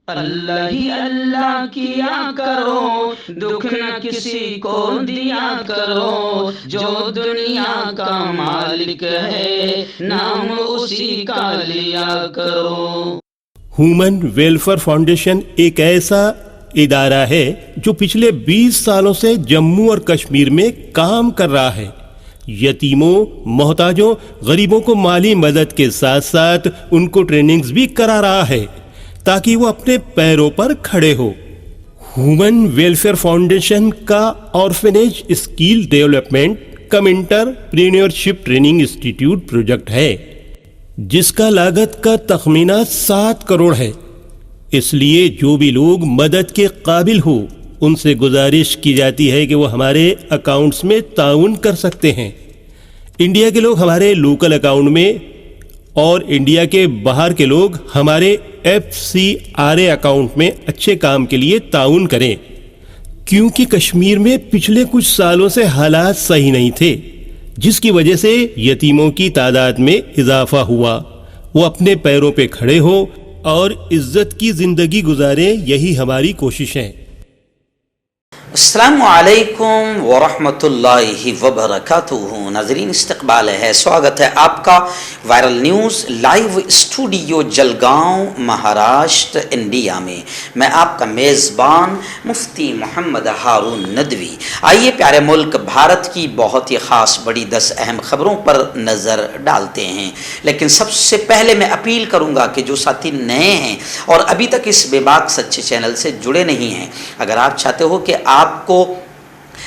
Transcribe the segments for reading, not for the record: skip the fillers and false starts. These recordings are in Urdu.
اللہ ہی اللہ کیا کرو، دکھ نہ کسی کو دیا کرو، جو دنیا کا مالک ہے نام اسی کا لیا کرو۔ ہیومن ویلفیئر فاؤنڈیشن ایک ایسا ادارہ ہے جو پچھلے 20 سالوں سے جموں اور کشمیر میں کام کر رہا ہے۔ یتیموں، محتاجوں، غریبوں کو مالی مدد کے ساتھ ساتھ ان کو ٹریننگز بھی کرا رہا ہے تاکہ وہ اپنے پیروں پر کھڑے ہو۔ ہیومن ویلفیئر فاؤنڈیشن کا آرفنیج اسکل ڈیولپمنٹ کم انٹرپرینیورشپ ٹریننگ انسٹیٹیوٹ پروجیکٹ ہے جس کا لاگت کا تخمینہ 7 کروڑ ہے۔ اس لیے جو بھی لوگ مدد کے قابل ہو ان سے گزارش کی جاتی ہے کہ وہ ہمارے اکاؤنٹس میں تعاون کر سکتے ہیں۔ انڈیا کے لوگ ہمارے لوکل اکاؤنٹ میں اور انڈیا کے باہر کے لوگ ہمارے FCRA اکاؤنٹ میں اچھے کام کے لیے تعاون کریں، کیونکہ کشمیر میں پچھلے کچھ سالوں سے حالات صحیح نہیں تھے جس کی وجہ سے یتیموں کی تعداد میں اضافہ ہوا۔ وہ اپنے پیروں پہ کھڑے ہو اور عزت کی زندگی گزاریں، یہی ہماری کوشش ہے۔ السلام علیکم ورحمۃ اللہ وبرکاتہ۔ ناظرین، استقبال ہے، سواگت ہے آپ کا viral news live studio Jalgaon, Maharashtra, India میں۔ میں آپ کا میزبان مفتی محمد ہارون ندوی۔ آئیے پیارے ملک بھارت کی بہت ہی خاص بڑی 10 اہم خبروں پر نظر ڈالتے ہیں، لیکن سب سے پہلے میں اپیل کروں گا کہ جو ساتھی نئے ہیں اور ابھی تک اس بے باک سچے چینل سے جڑے نہیں ہیں، اگر آپ چاہتے ہو کہ آپ کو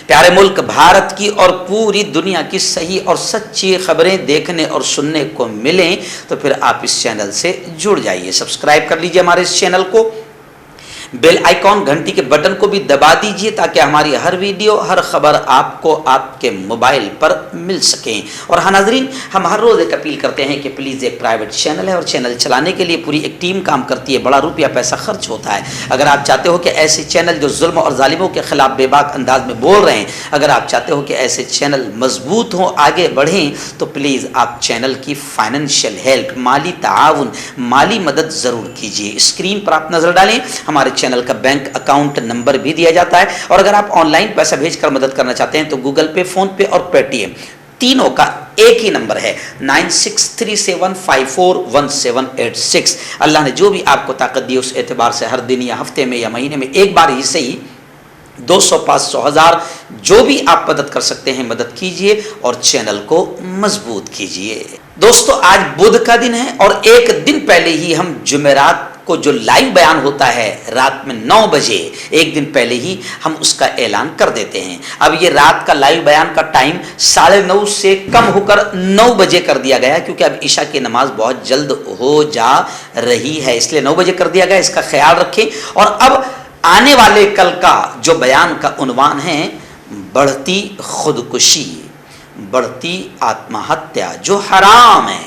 پیارے ملک بھارت کی اور پوری دنیا کی صحیح اور سچی خبریں دیکھنے اور سننے کو ملیں تو پھر آپ اس چینل سے جڑ جائیے۔ سبسکرائب کر لیجئے ہمارے اس چینل کو، بیل آئیکن گھنٹی کے بٹن کو بھی دبا دیجئے تاکہ ہماری ہر ویڈیو، ہر خبر آپ کو آپ کے موبائل پر مل سکیں۔ اور ہاں ناظرین، ہم ہر روز ایک اپیل کرتے ہیں کہ پلیز، ایک پرائیویٹ چینل ہے اور چینل چلانے کے لیے پوری ایک ٹیم کام کرتی ہے، بڑا روپیہ پیسہ خرچ ہوتا ہے۔ اگر آپ چاہتے ہو کہ ایسے چینل جو ظلم اور ظالموں کے خلاف بے باک انداز میں بول رہے ہیں، اگر آپ چاہتے ہو کہ ایسے چینل مضبوط ہوں، آگے بڑھیں، تو پلیز آپ چینل کی فائنینشیل ہیلپ، مالی تعاون، مالی مدد ضرور کیجیے۔ اسکرین پر آپ نظر ڈالیں، ہمارے چینل کا بینک اکاؤنٹ نمبر بھی دیا جاتا ہے، اور اگر آپ آن لائن پیسہ بھیج کر مدد کرنا چاہتے ہیں تو گوگل پے، فون پے اور پے ٹی ایم تینوں کا ایک ہی نمبر ہے 9637541786۔ اللہ نے جو بھی آپ کو طاقت دی اس اعتبار سے ہر دن یا ہفتے میں یا مہینے میں ایک بار ہی صحیح 200، 500، 1000 جو بھی آپ مدد کر سکتے ہیں مدد کیجئے اور چینل کو مضبوط کیجئے۔ دوستو، آج بدھ کا دن ہے اور ایک دن پہلے ہی ہم جمعرات کو جو لائیو بیان ہوتا ہے رات میں 9 بجے، ایک دن پہلے ہی ہم اس کا اعلان کر دیتے ہیں۔ اب یہ رات کا لائیو بیان کا ٹائم 9:30 سے کم ہو کر 9 بجے کر دیا گیا ہے، کیونکہ اب عشاء کی نماز بہت جلد ہو جا رہی ہے، اس لیے 9 بجے کر دیا گیا، اس کا خیال رکھیں۔ اور اب آنے والے کل کا جو بیان کا عنوان ہے، بڑھتی خودکشی، بڑھتی آتما ہتیا جو حرام ہے،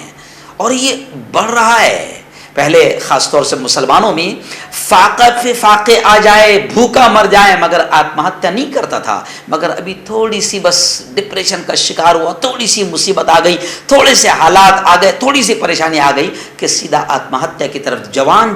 اور یہ بڑھ رہا ہے۔ پہلے خاص طور سے مسلمانوں میں فاقہ پہ فاقے آ جائے، بھوکا مر جائے مگر آتما ہتیا نہیں کرتا تھا، مگر ابھی تھوڑی سی بس ڈپریشن کا شکار ہوا، تھوڑی سی مصیبت آ گئی، تھوڑے سے حالات آ گئے، تھوڑی سی پریشانی آ گئی کہ سیدھا آتما ہتیا کی طرف جوان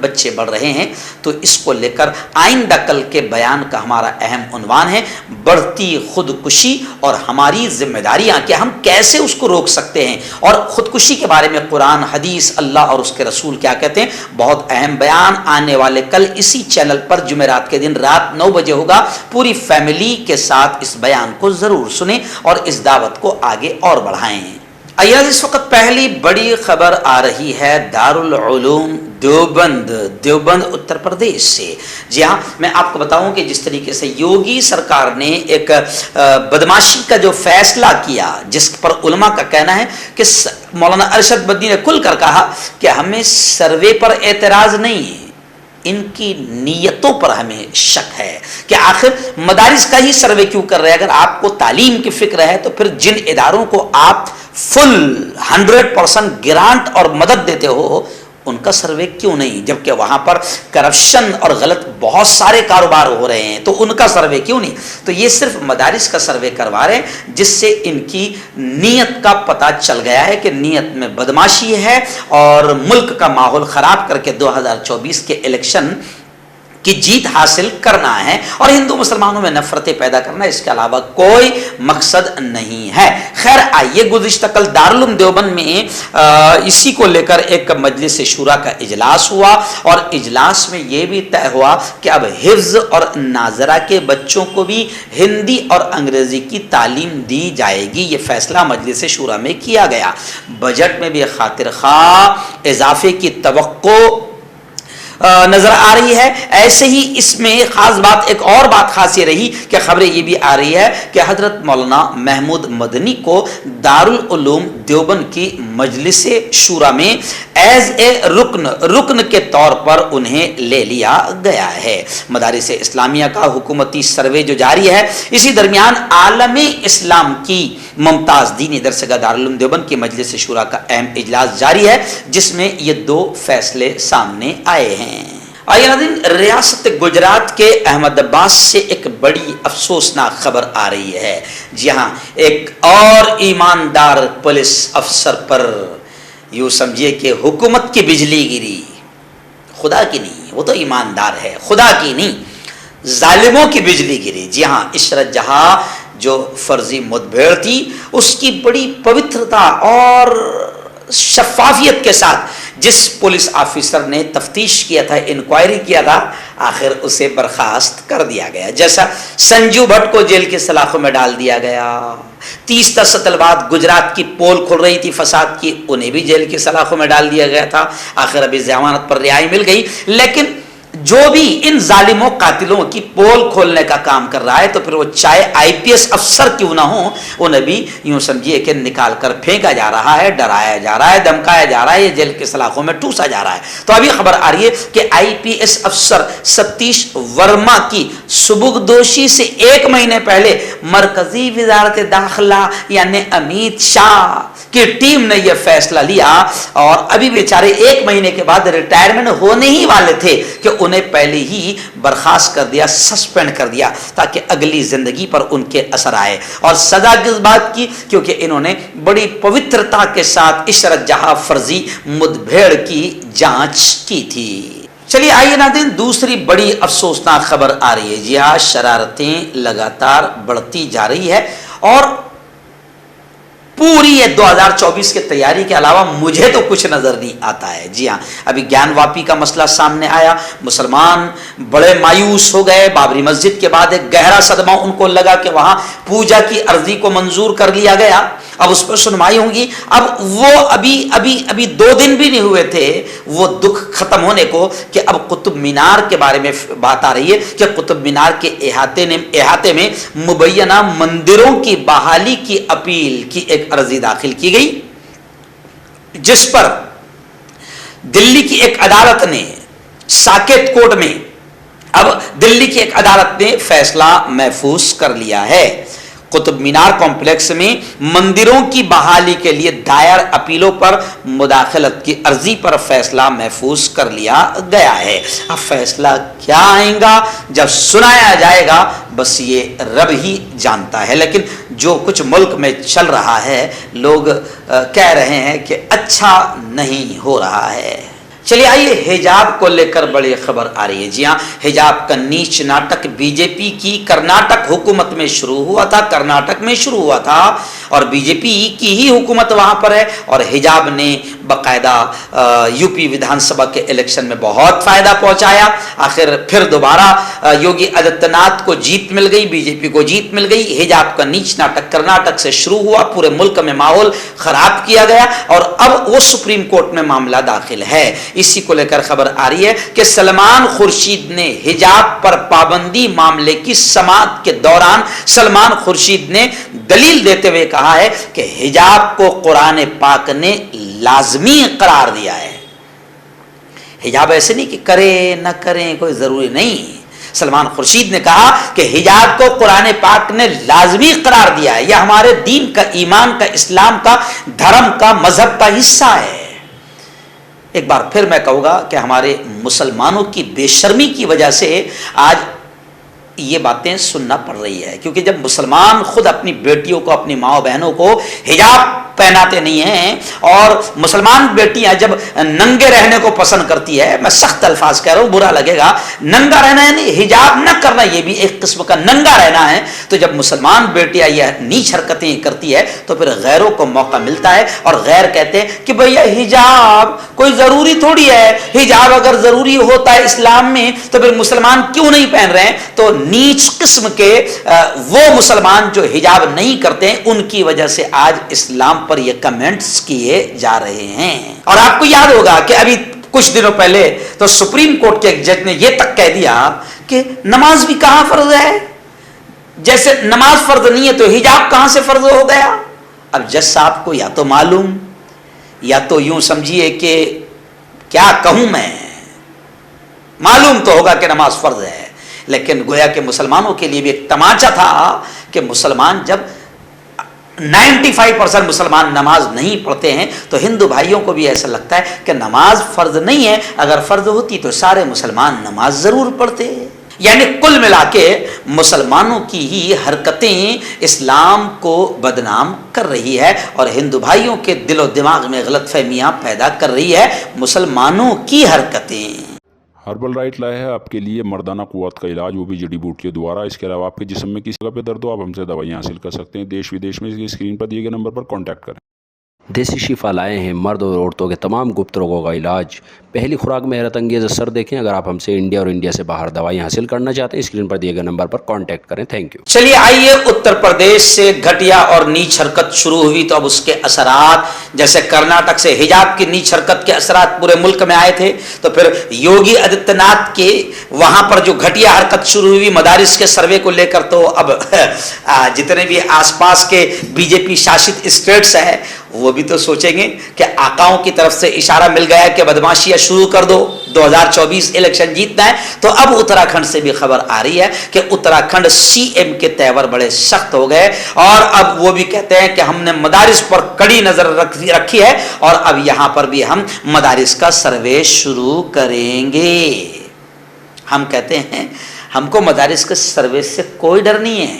بچے بڑھ رہے ہیں۔ تو اس کو لے کر آئندہ کل کے بیان کا ہمارا اہم عنوان ہے بڑھتی خودکشی اور ہماری ذمہ داریاں، کہ ہم کیسے اس کو روک سکتے ہیں، اور خودکشی کے بارے میں قرآن، حدیث، اللہ اور اس کے رسول کیا کہتے ہیں۔ بہت اہم بیان آنے والے کل اسی چینل پر جمعرات کے دن رات 9 بجے ہوگا۔ پوری فیملی کے ساتھ اس بیان کو ضرور سنیں اور اس دعوت کو آگے اور بڑھائیں۔ ایاز، اس وقت پہلی بڑی خبر آ رہی ہے دارالعلوم دیوبند اتر پردیش سے۔ جی ہاں، میں آپ کو بتاؤں کہ جس طریقے سے یوگی سرکار نے ایک بدماشی کا جو فیصلہ کیا، جس پر علماء کا کہنا ہے کہ مولانا ارشد بدی نے کھل کر کہا کہ ہمیں سروے پر اعتراض نہیں ہے، ان کی نیتوں پر ہمیں شک ہے کہ آخر مدارس کا ہی سروے کیوں کر رہے ہیں۔ اگر آپ کو تعلیم کی فکر ہے تو پھر جن اداروں کو آپ فل 100% گرانٹ اور مدد دیتے ہو ان کا سروے کیوں نہیں؟ جبکہ وہاں پر کرپشن اور غلط بہت سارے کاروبار ہو رہے ہیں، تو ان کا سروے کیوں نہیں؟ تو یہ صرف مدارس کا سروے کروا رہے ہیں، جس سے ان کی نیت کا پتہ چل گیا ہے کہ نیت میں بدماشی ہے اور ملک کا ماحول خراب کر کے 2024 کے الیکشن کی جیت حاصل کرنا ہے اور ہندو مسلمانوں میں نفرتیں پیدا کرنا، اس کے علاوہ کوئی مقصد نہیں ہے۔ خیر آئیے، گزشتہ کل دارالعلوم دیوبند میں اسی کو لے کر ایک مجلس شورا کا اجلاس ہوا اور اجلاس میں یہ بھی طے ہوا کہ اب حفظ اور ناظرہ کے بچوں کو بھی ہندی اور انگریزی کی تعلیم دی جائے گی، یہ فیصلہ مجلس شورا میں کیا گیا۔ بجٹ میں بھی خاطر خواہ اضافے کی توقع نظر آ رہی ہے۔ ایسے ہی اس میں خاص بات، ایک اور بات خاص یہ رہی کہ خبریں یہ بھی آ رہی ہے کہ حضرت مولانا محمود مدنی کو دارالعلوم دیوبند کی مجلس شورا میں ایز اے رکن کے طور پر انہیں لے لیا گیا ہے۔ مدارس اسلامیہ کا حکومتی سروے جو جاری ہے، اسی درمیان عالم اسلام کی ممتاز دینی درسگاہ دارالعلوم دیوبند کی مجلس شورا کا اہم اجلاس جاری ہے، جس میں یہ 2 فیصلے سامنے آئے ہیں۔ آئیے ناظرین، ریاست گجرات کے احمد آباد سے ایک بڑی افسوسناک خبر آ رہی ہے۔ جی ہاں، ایک اور ایماندار پولیس افسر پر یوں سمجھیے کہ حکومت کی بجلی گری، خدا کی نہیں، وہ تو ایماندار ہے، خدا کی نہیں، ظالموں کی بجلی گری۔ جی ہاں، عشرت جہاں جو فرضی مدبھیڑ تھی، اس کی بڑی پوترتا اور شفافیت کے ساتھ جس پولیس آفیسر نے تفتیش کیا تھا، انکوائری کیا تھا، آخر اسے برخاست کر دیا گیا۔ جیسا سنجو بھٹ کو جیل کی سلاخوں میں ڈال دیا گیا، 30 دسل بعد گجرات کی پول کھل رہی تھی فساد کی، انہیں بھی جیل کی سلاخوں میں ڈال دیا گیا تھا، آخر ابھی ضمانت پر رہائی مل گئی۔ لیکن جو بھی ان ظالموں قاتلوں کی پول کھولنے کا کام کر رہا ہے، تو پھر وہ چاہے IPS افسر کیوں نہ ہو، انہیں بھی یوں سمجھیے کہ نکال کر پھینکا جا رہا ہے، ڈرایا جا رہا ہے، دھمکایا جا رہا ہے، یہ جیل کے سلاخوں میں ٹوسا جا رہا ہے۔ تو ابھی خبر آ رہی ہے کہ IPS افسر ستیش ورما کی سبکدوشی سے 1 مہینے پہلے مرکزی وزارت داخلہ یعنی امیت شاہ کی ٹیم نے یہ فیصلہ لیا، اور ابھی بیچارے 1 مہینے کے بعد ریٹائرمنٹ ہونے ہی والے تھے کہ انہیں پہلے ہی برخاست کر دیا، سسپینڈ کر دیا، تاکہ اگلی زندگی پر ان کے اثر آئے۔ اور سزا کس بات کی؟ کیونکہ انہوں نے بڑی پوترتا کے ساتھ عشرت جہاں فرضی مدبھیڑ کی جانچ کی تھی۔ چلیے آئیے ناظرین، دوسری بڑی افسوسناک خبر آ رہی ہے۔ جی ہاں، شرارتیں لگاتار بڑھتی جا رہی ہے اور پوری یہ 2024 کی تیاری کے علاوہ مجھے تو کچھ نظر نہیں آتا ہے۔ جی ہاں، ابھی گیان واپی کا مسئلہ سامنے آیا، مسلمان بڑے مایوس ہو گئے۔ بابری مسجد کے بعد ایک گہرا صدمہ ان کو لگا کہ وہاں پوجا کی عرضی کو منظور کر لیا گیا، اب اس پر سنوائی ہوں گی۔ اب وہ ابھی 2 دن بھی نہیں ہوئے تھے وہ دکھ ختم ہونے کو کہ اب قطب مینار کے بارے میں بات آ رہی ہے کہ قطب مینار کے احاطے میں مبینہ مندروں کی بحالی کی اپیل کی ایک عرضی داخل کی گئی، جس پر دلی کی ایک عدالت نے ساکیت کورٹ میں اب دلی کی ایک عدالت نے فیصلہ محفوظ کر لیا ہے۔ قطب مینار کمپلیکس میں مندروں کی بحالی کے لیے دائر اپیلوں پر مداخلت کی عرضی پر فیصلہ محفوظ کر لیا گیا ہے۔ اب فیصلہ کیا آئے گا جب سنایا جائے گا، بس یہ رب ہی جانتا ہے۔ لیکن جو کچھ ملک میں چل رہا ہے، لوگ کہہ رہے ہیں کہ اچھا نہیں ہو رہا ہے۔ چلیے آئیے، حجاب کو لے کر بڑی خبر آ رہی ہے۔ جی ہاں، حجاب کا نیچ ناٹک BJP کی کرناٹک حکومت میں شروع ہوا تھا، اور BJP کی ہی حکومت وہاں پر ہے، اور حجاب نے باقاعدہ UP ودھان سبھا کے الیکشن میں بہت فائدہ پہنچایا۔ آخر پھر دوبارہ یوگی آدتیہ ناتھ کو جیت مل گئی، BJP کو جیت مل گئی۔ حجاب کا نیچ ناٹک کرناٹک سے شروع ہوا، پورے ملک میں ماحول خراب کیا گیا، اور اب وہ سپریم کورٹ میں معاملہ داخل ہے۔ اسی کو لے کر خبر آ رہی ہے کہ سلمان خورشید نے حجاب پر پابندی معاملے کی سماعت کے دوران سلمان خورشید نے دلیل دیتے ہوئے کہا ہے کہ حجاب کو قرآن پاک نے لازمی قرار دیا ہے۔ حجاب ایسے نہیں کہ کرے نہ کریں، کوئی ضروری نہیں۔ سلمان خورشید نے کہا کہ حجاب کو قرآن پاک نے لازمی قرار دیا ہے، یہ ہمارے دین کا، ایمان کا، اسلام کا، دھرم کا، مذہب کا حصہ ہے۔ ایک بار پھر میں کہوں گا کہ ہمارے مسلمانوں کی بے شرمی کی وجہ سے آج یہ باتیں سننا پڑ رہی ہے، کیونکہ جب مسلمان خود اپنی بیٹیوں کو، اپنی ماں بہنوں کو حجاب پہناتے نہیں ہیں، اور مسلمان بیٹیاں جب ننگے رہنے کو پسند کرتی ہے، میں سخت الفاظ کہہ رہا ہوں، برا لگے گا، ننگا رہنا ہے نہیں، حجاب نہ کرنا یہ بھی ایک قسم کا ننگا رہنا ہے، تو جب مسلمان بیٹیاں یہ نیچ حرکتیں کرتی ہے تو پھر غیروں کو موقع ملتا ہے، اور غیر کہتے ہیں کہ بھیا حجاب کوئی ضروری تھوڑی ہے، حجاب اگر ضروری ہوتا ہے اسلام میں تو پھر مسلمان کیوں نہیں پہن رہے ہیں؟ تو نیچ قسم کے وہ مسلمان جو حجاب نہیں کرتے ہیں، ان کی وجہ سے آج اسلام پر یہ کمنٹس کیے جا رہے ہیں۔ اور آپ کو یاد ہوگا کہ ابھی کچھ دنوں پہلے تو سپریم کورٹ کے ایک جج نے یہ تک کہہ دیا کہ نماز بھی کہاں فرض ہے، جیسے نماز فرض نہیں ہے تو حجاب کہاں سے فرض ہو گیا؟ اب جج صاحب کو یا تو معلوم، یا تو یوں سمجھیے کہ کیا کہوں میں، معلوم تو ہوگا کہ نماز فرض ہے، لیکن گویا کہ مسلمانوں کے لیے بھی ایک تماچا تھا کہ مسلمان جب 95% مسلمان نماز نہیں پڑھتے ہیں تو ہندو بھائیوں کو بھی ایسا لگتا ہے کہ نماز فرض نہیں ہے، اگر فرض ہوتی تو سارے مسلمان نماز ضرور پڑھتے۔ یعنی کل ملا کے مسلمانوں کی ہی حرکتیں اسلام کو بدنام کر رہی ہے، اور ہندو بھائیوں کے دل و دماغ میں غلط فہمیاں پیدا کر رہی ہے مسلمانوں کی حرکتیں۔ ہربل رائٹ لائے ہے آپ کے لیے مردانہ قوت کا علاج، وہ بھی جڑی بوٹیوں دوارا۔ اس کے علاوہ آپ کے جسم میں کسی جگہ پہ درد ہو، آپ ہم سے دوائیاں حاصل کر سکتے ہیں۔ دیش ودیش میں اسکرین پر دیے گئے نمبر پر کانٹیکٹ کریں۔ دیسی شفا لائے ہیں مرد اور عورتوں کے تمام گپت روگوں کا علاج۔ پہلی خوراک میں حیرت انگیز اثر دیکھیں۔ اگر آپ ہم سے انڈیا اور انڈیا سے باہر دوائیں حاصل کرنا چاہتے ہیں، اسکرین پر دیے گئے نمبر پر کانٹیکٹ کریں۔ Thank you. چلیے آئیے، اتر پردیش سے گھٹیا اور نیچ حرکت شروع ہوئی تو اب اس کے اثرات، جیسے کرناٹک سے حجاب کی نیچ حرکت کے اثرات پورے ملک میں آئے تھے، تو پھر یوگی آدتیہ ناتھ کے وہاں پر جو گھٹیا حرکت شروع ہوئی مدارس کے سروے کو لے کر، تو اب جتنے بھی آس پاس کے بی جے پی شاشت اسٹیٹس ہیں وہ بھی تو سوچیں گے کہ آقاؤں کی طرف سے اشارہ مل گیا کہ بدماشیاں شروع کر دو، 2024 الیکشن جیتنا ہے۔ تو اب اتراکھنڈ سے بھی خبر آ رہی ہے کہ اتراکھنڈ سی ایم کے تیور بڑے سخت ہو گئے، اور اب وہ بھی کہتے ہیں کہ ہم نے مدارس پر کڑی نظر رکھی ہے، اور اب یہاں پر بھی ہم مدارس کا سروے شروع کریں گے۔ ہم کہتے ہیں ہم کو مدارس کے سروے سے کوئی ڈر نہیں ہے،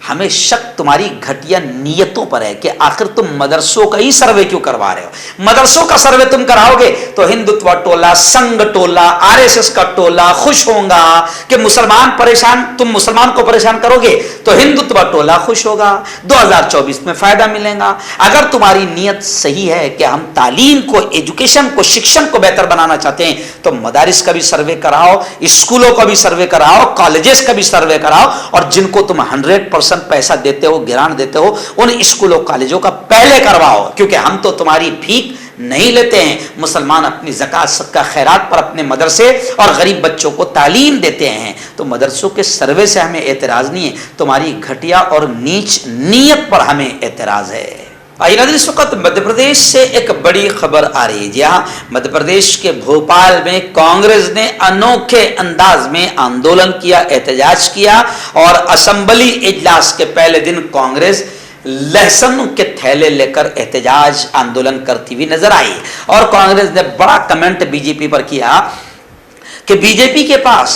ہمیں شک تمہاری گھٹیا نیتوں پر ہے کہ آخر تم مدرسوں کا ہی سروے کیوں کروا رہے ہو۔ مدرسوں کا سروے تم کراؤ گے تو ہندوتوا ٹولہ، سنگھ ٹولہ، RSS کا ٹولہ خوش ہوں گا کہ مسلمان پریشان، تم مسلمان کو پریشان کرو گے تو ہندوتوا ٹولہ خوش ہوگا، 2024 میں فائدہ ملے گا۔ اگر تمہاری نیت صحیح ہے کہ ہم تعلیم کو، ایجوکیشن کو، شکشن کو بہتر بنانا چاہتے ہیں تو مدارس کا بھی سروے کراؤ، اسکولوں کا بھی سروے کراؤ، کالجز کا بھی سروے کراؤ، اور جن کو تم 100% پیسہ دیتے ہو، گرانٹ دیتے ہو، ان اسکولوں کالجوں کا پہلے کرواؤ، کیونکہ ہم تو تمہاری بھیک نہیں لیتے ہیں۔ مسلمان اپنی زکوٰۃ صدقہ خیرات پر اپنے مدرسے اور غریب بچوں کو تعلیم دیتے ہیں، تو مدرسوں کے سروے سے ہمیں اعتراض نہیں ہے، تمہاری گھٹیا اور نیچ نیت پر ہمیں اعتراض ہے۔ اس وقت مدھیہ پردیش سے ایک بڑی خبر آ رہی ہے۔ جی ہاں، مدھیہ پردیش کے بھوپال میں کانگریس نے انوکھے انداز میں آندولن کیا، احتجاج کیا، اور اسمبلی اجلاس کے پہلے دن کانگریس لہسن کے تھیلے لے کر احتجاج آندولن کرتی ہوئی نظر آئی، اور کانگریس نے بڑا کمنٹ بی جے پی پر کیا کہ بی جے پی کے پاس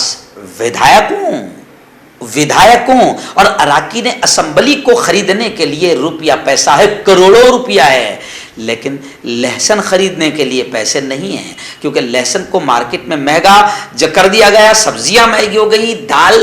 ودھایکوں اور اراکین اسمبلی کو خریدنے کے لیے روپیہ پیسہ ہے، کروڑوں روپیہ ہے، لیکن لہسن خریدنے کے لیے پیسے نہیں ہیں، کیونکہ لہسن کو مارکیٹ میں مہنگا کر دیا گیا، سبزیاں مہنگی ہو گئی، دال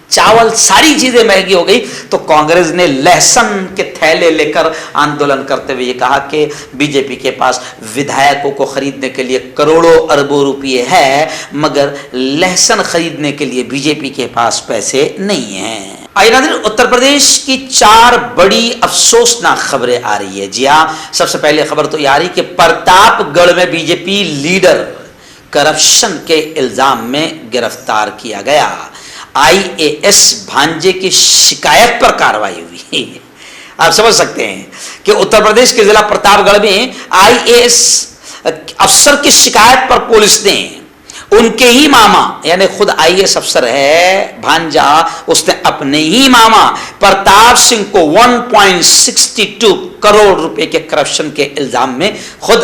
چاول ساری چیزیں مہنگی ہو گئی، تو کانگریس نے لہسن کے تھیلے لے کر آندولن کرتے ہوئے یہ کہا کہ بی جے پی کے پاس ودھایکوں کو خریدنے کے لیے کروڑوں اربوں روپے ہے، مگر لہسن خریدنے کے لیے بی جے پی کے پاس پیسے نہیں ہیں۔ اتر پردیش کی 4 بڑی افسوسناک خبریں آ رہی ہے۔ جی ہاں، سب سے پہلے خبر تو یہ آ رہی کہ پرتاپ گڑھ میں B J P leader corruption کے الزام میں گرفتار کیا گیا۔ IAS بھانجے کی شکایت پر کارروائی ہوئی۔ آپ سمجھ سکتے ہیں کہ اتر پردیش کے ضلع پرتاپ گڑھ میں IAS افسر کی شکایت پر پولیس نے ان کے ہی ماما، یعنی خود IAS افسر ہے بھانجا، اس نے اپنے ہی ماما پرتاپ سنگھ کو 1.62 کروڑ روپے کے کرپشن کے الزام میں خود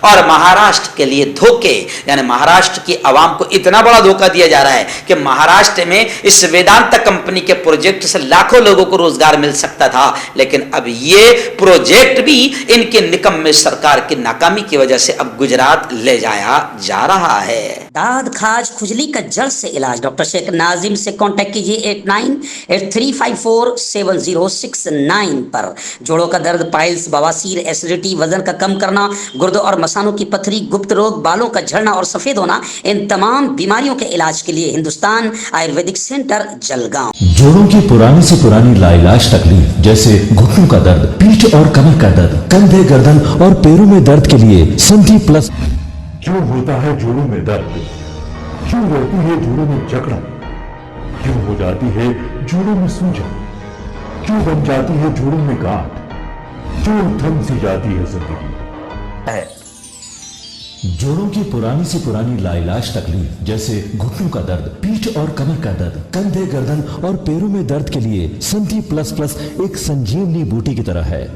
اور مہاراشٹر کے لیے دھوکے، یعنی مہاراشٹر کی عوام کو اتنا بڑا دھوکہ دیا جا رہا ہے کہ مہاراشٹر میں اس ویدانتا کمپنی کے پروجیکٹ سے لاکھوں لوگوں کو روزگار مل سکتا تھا، لیکن اب یہ پروجیکٹ بھی ان کے نکمے سرکار کی ناکامی کی وجہ سے اب گجرات لے جایا جا رہا ہے۔ داد کھاج کھجلی کا جڑ سے علاج ڈاکٹر شیخ ناظم سے کانٹیکٹ کیجیے 8983547069 پر۔ جوڑوں کا درد، پائلس، بواسیر، ایسیڈیٹی، وزن کا کم کرنا، گردوں اور مثانوں کی پتھری، گپت روگ، بالوں کا جھڑنا اور سفید ہونا، ان تمام بیماریوں کے علاج کے لیے ہندوستان آیورویدک سینٹر جلگاؤں۔ جوڑوں کی پرانی سے پرانی لاعلاج تکلیف جیسے گھٹنوں کا درد، پیٹھ اور کمر کا درد، کندھے، گردن اور پیروں میں درد کے لیے سندھی پلس۔ کیوں ہوتا ہے جوڑوں میں درد؟ کیوں رہتی ہے جوڑوں میں جکڑن؟ کیوں ہو جاتی ہے جوڑوں میں سوجن؟ کیوں بن جاتی ہے جوڑوں میں گاٹھ؟ کیوں تھم سی جاتی ہے زندگی؟ جوڑوں کی پرانی سے پرانی لاعلاج تکلیف جیسے گھٹنوں کا درد، پیٹھ اور کمر کا درد، کندھے، گردن اور پیروں میں درد کے لیے سندھی پلس پلس ایک سنجیونی بوٹی کی طرح ہے،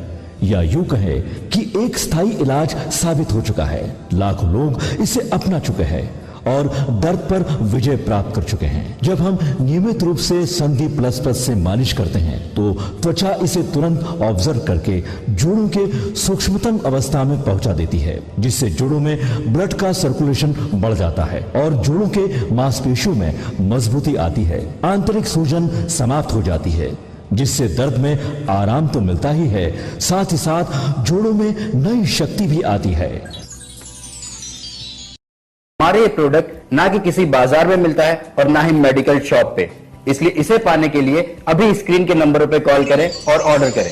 یا یوں کہے کہ ایک ستھائی علاج ثابت ہو چکا ہے۔ لاکھوں لوگ اسے اپنا چکے ہیں اور درد پر وجے پراپت کر چکے ہیں۔ جب ہم نیمت روپ سے سندھی پلس پلس سے مالش کرتے ہیں تو توچا اسے ترنت آبزرو کر کے جوڑوں کے سوکشمتم اوستھا میں پہنچا دیتی ہے، جس سے جوڑوں میں بلڈ کا سرکولیشن بڑھ جاتا ہے اور جوڑوں کے ماس پیشیوں میں مضبوطی آتی ہے، آنترک سوجن سماپت ہو جاتی ہے، جس سے درد میں آرام تو ملتا ہی ہے، ساتھ ہی ساتھ جوڑوں میں نئی شکتی بھی آتی ہے۔ ہمارے یہ پروڈکٹ نہ کہ کسی بازار میں ملتا ہے اور نہ ہی میڈیکل شاپ پہ، اس لیے اسے پانے کے لیے ابھی اسکرین کے نمبروں پہ کال کریں اور آرڈر کریں۔